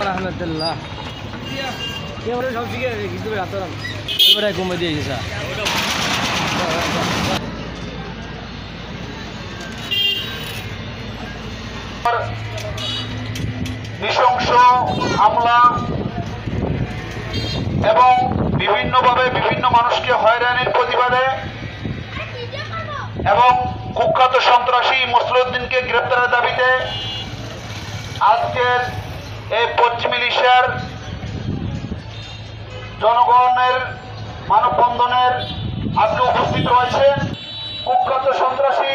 আলহামদুলিল্লাহ সব শিখে কিন্তু কমে দিয়েছে স্যার। নৃশংস হামলা এবং বিভিন্নভাবে বিভিন্ন মানুষকে হয়রানির প্রতিবাদে এবং কুখ্যাত সন্ত্রাসী মসলিউদ্দিনকে গ্রেপ্তারের দাবিতে আজকের এই পশ্চিম এশিয়ার জনগণের মানববন্ধনের আজকে উপস্থিত হয়েছেন কুখ্যাত সন্ত্রাসী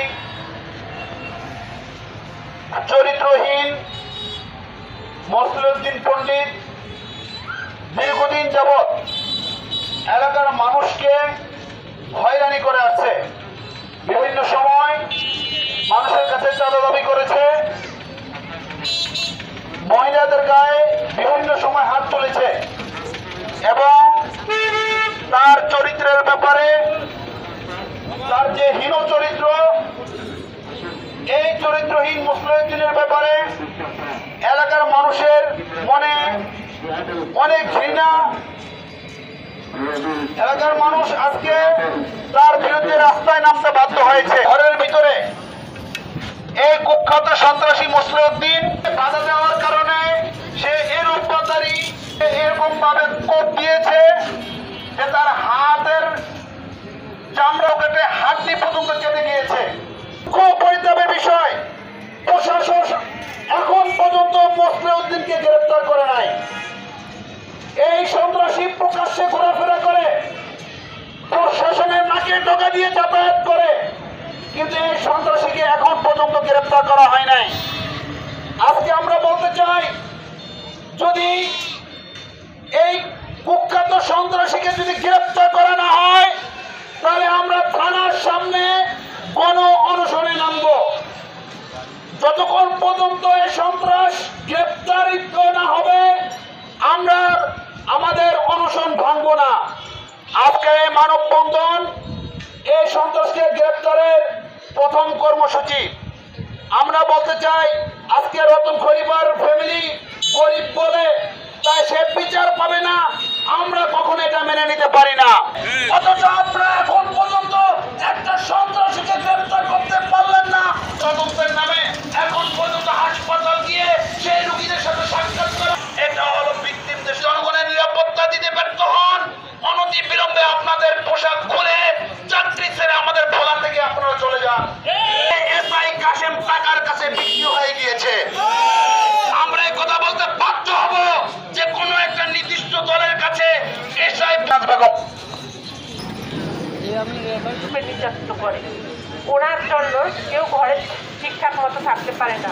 চরিত্রহীন মসলিউদ্দিন পণ্ডিত দীর্ঘদিন যাবৎ এলাকার মানুষকে হয়রানি করে আসছে। বিভিন্ন সময় মানুষের কাছে চাঁদা দাবি করেছে, মহিলাদের গায়ে বিভিন্ন সময় হাত তুলেছে এবং তার চরিত্রের ব্যাপারে, তার যে হীন চরিত্র, এই চরিত্রহীন মসলিউদ্দিনের ব্যাপারে এলাকার মানুষের মনে অনেক ঘৃণা। এলাকার মানুষ আজকে তার বিরুদ্ধে রাস্তায় নামতে বাধ্য হয়েছে। ঘরের ভিতরে এই কুখ্যাত সন্ত্রাসী মসলিউদ্দিন বাধা দেওয়ার কারণে সে এরকম ভাবে কোপ দিয়েছে যে তার হাতের চামড়া কেটে হাড্ডি পর্যন্ত কেটে গিয়েছে। খুব পরিতাপের বিষয়, প্রশাসন এখন পর্যন্ত মসলিউদ্দিনকে গ্রেপ্তার করে নাই। এই সন্ত্রাসী প্রকাশ্যে ঘোরাফেরা করে, প্রশাসনের নাকে টোকা দিয়ে যাতায়াত করে, কিন্তু এই সন্ত্রাসীকে এখন পর্যন্ত গ্রেপ্তার করা হয় নাই। আজকে আমরা বলতে চাই, যদি এই কুখ্যাত সন্ত্রাসীকে যদি গ্রেপ্তার করা না হয় তাহলে আমরা থানার সামনে গণ অনশনে নামব। যতক্ষণ পর্যন্ত এই সন্ত্রাস গ্রেপ্তারিত না হবে আমরা আমাদের অনশন ভাঙব না। আজকে এই মানববন্ধন এই সন্ত্রাসকে গ্রেপ্তারের প্রথম কর্মসূচি। আমরা বলতে চাই, আজকে রতন খলিফার ফ্যামিলি গরিব বলে তাই সে বিচার পাবে না, আমরা কখনো এটা মেনে নিতে পারি না। অথচ আপনারা এখন পর্যন্ত একটা সন্ত্রাসীকে গ্রেপ্তার করতে পারলেন না। তদন্তের নামে এখন পর্যন্ত হাসপাতাল গিয়ে সেই রোগীদের সাথে সাক্ষাৎ করা, এটা হলো ভিকটিমদের জনগণের নিরাপত্তা দিতে ব্যর্থ হন। অনতি বিলম্বে আপনাদের পোশাক খুলে চাকরি ছেড়ে আমাদের ভোলা থেকে আপনারা চলে যান। এসআই কাশেম টাকার কাছে বিক্রি হয়ে গিয়েছে। আমরা এই কথা বলতে বাধ্য হব যে কোনো একটা নির্দিষ্ট দলের কাছে এসআই বেগম নির্যাতিত করে, ওনার জন্য কেউ ঘরে ঠিকঠাক মতো থাকতে পারে না।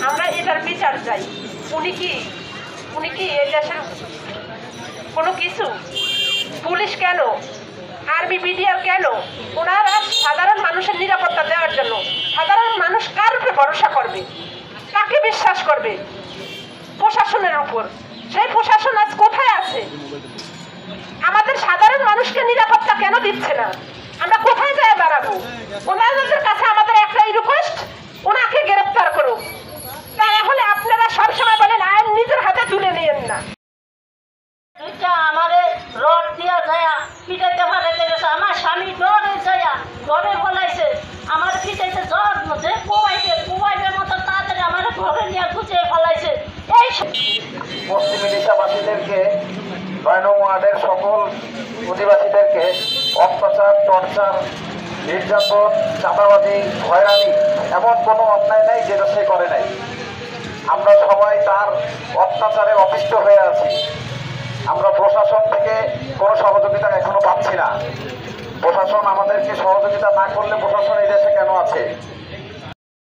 আমরা এটার বিচার চাই। উনি কি এই দেশের কোনো কিছু? পুলিশ কেন, আর্মি বিডিআর কেন? ওনারা সাধারণ মানুষের নিরাপত্তা দেওয়ার জন্য। সাধারণ মানুষ কার উপরে ভরসা করবে, কাকে বিশ্বাস করবে? প্রশাসনের উপর। সেই প্রশাসন আজ কোথায় আছে? আমাদের সাধারণ মানুষকে নিরাপত্তা কেন দিচ্ছে না? আমরা কোথায় যায় দাঁড়াবো? ওনাদের কাছে আমাদের একটাই রিকোয়েস্ট, ওনাকে গ্রেপ্তার করুন। তাহলে আপনারা সবসময় বলেন আইন নিজের হাতে তুলে নিয়েন না। আমারে রড দিয়া যায় পিটাইতে ফাটাইতে গেছে। আমার স্বামী ডরে যায় ডরে ফলাইছে, আমার পিটাইতে জ্বর মধ্যে কোবাইবের মতো তাড়াতাড়ি আমার ঘরে নিয়ে গুছিয়ে ফলাইছে। এই পশ্চিম এলাকাবাসীদেরকে ৯ নং ওয়ার্ডের সকল অধিবাসীদেরকে অত্যাচার, টর্চার, নির্যাতন, চাঁদাবাজি, হয়রানি এমন কোনো অন্যায় নেই যেটা সে করে নাই। আমরা সবাই তার অত্যাচারে অতিষ্ঠ হয়ে আছি। আমরা প্রশাসন থেকে কোনো সহযোগিতা এখনো পাচ্ছি না। প্রশাসন আমাদেরকে সহযোগিতা না করলে প্রশাসন এই দেশে কেন আছে?